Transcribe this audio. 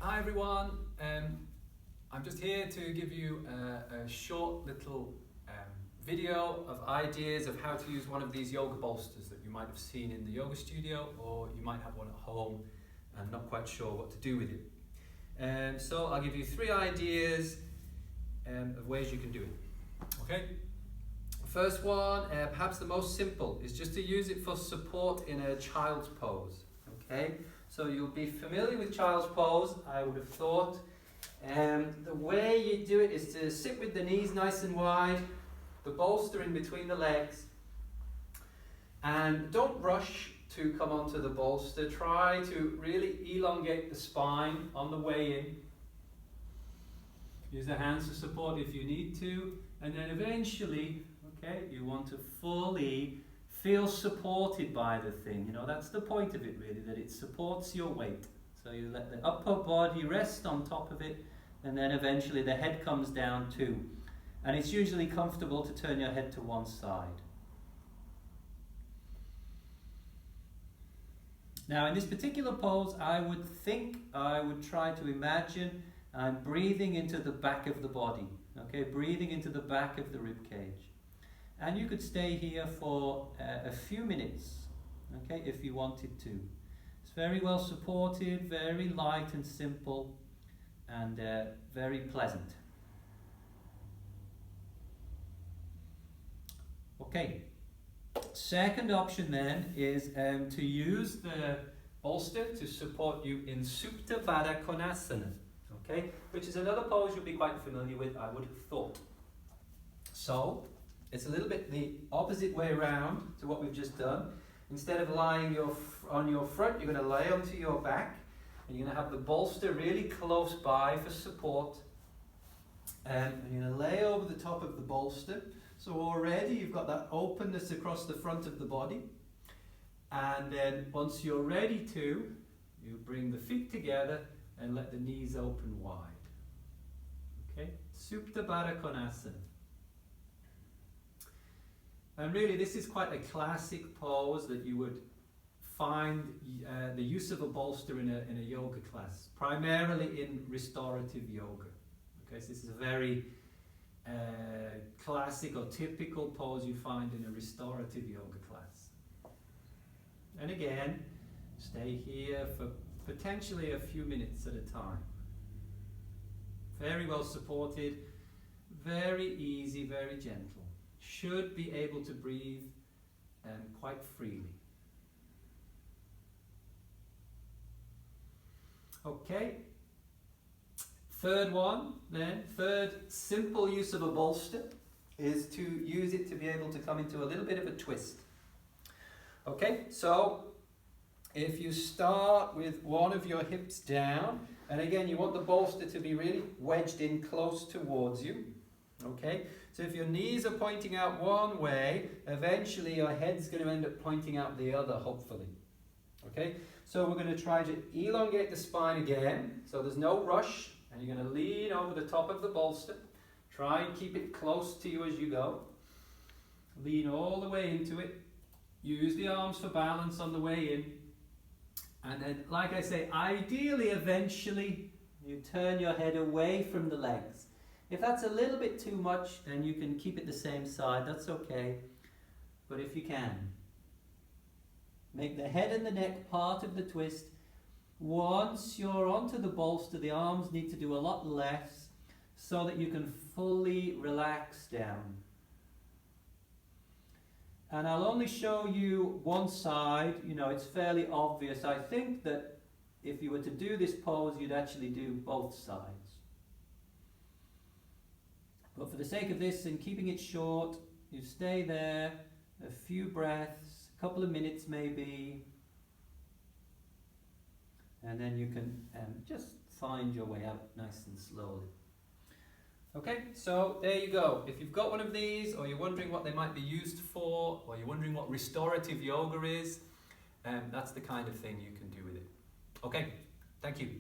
Hi everyone, I'm just here to give you a short little video of ideas of how to use one of these yoga bolsters that you might have seen in the yoga studio, or you might have one at home and not quite sure what to do with it. So I'll give you 3 ideas of ways you can do it. Okay? First one, perhaps the most simple, is just to use it for support in a child's pose. Okay? So you'll be familiar with child's pose, I would have thought. The way you do it is to sit with the knees nice and wide, the bolster in between the legs, and don't rush to come onto the bolster. Try to really elongate the spine on the way in. Use the hands to support if you need to, and then eventually, okay, you want to fully feel supported by the thing. You know, that's the point of it really, that it supports your weight. So you let the upper body rest on top of it, and then eventually the head comes down too. And it's usually comfortable to turn your head to one side. Now in this particular pose, I would try to imagine I'm breathing into the back of the body. Okay, breathing into the back of the rib cage. And you could stay here for a few minutes, okay, if you wanted to. It's very well supported, very light and simple, and very pleasant. Okay, second option then is to use the bolster to support you in Supta Baddha Konasana, okay, which is another pose you'll be quite familiar with, I would have thought. So, it's a little bit the opposite way around to what we've just done. Instead of lying on your front, you're going to lay onto your back, and you're going to have the bolster really close by for support. And you're going to lay over the top of the bolster. So already you've got that openness across the front of the body. And then once you're ready to, you bring the feet together and let the knees open wide. Okay? Supta Baddha Konasana. And really this is quite a classic pose that you would find the use of a bolster in a yoga class, primarily in restorative yoga. Okay, so this is a very classic or typical pose you find in a restorative yoga class. And again, stay here for potentially a few minutes at a time. Very well supported, very easy, very gentle. Should be able to breathe quite freely. Okay. Third one then, third simple use of a bolster is to use it to be able to come into a little bit of a twist. Okay, so if you start with one of your hips down, and again you want the bolster to be really wedged in close towards you. Okay, so if your knees are pointing out one way, eventually your head's going to end up pointing out the other, hopefully. Okay, so we're going to try to elongate the spine again, so there's no rush, and you're going to lean over the top of the bolster. Try and keep it close to you as you go. Lean all the way into it. Use the arms for balance on the way in. And then, like I say, ideally, eventually, you turn your head away from the legs. If that's a little bit too much, then you can keep it the same side, that's okay. But if you can, make the head and the neck part of the twist. Once you're onto the bolster, the arms need to do a lot less so that you can fully relax down. And I'll only show you one side, you know, it's fairly obvious. I think that if you were to do this pose, you'd actually do both sides. But for the sake of this and keeping it short, you stay there a few breaths, a couple of minutes maybe, and then you can just find your way out nice and slowly. Okay, so there you go. If you've got one of these, or you're wondering what they might be used for, or you're wondering what restorative yoga is, that's the kind of thing you can do with it. Okay, thank you.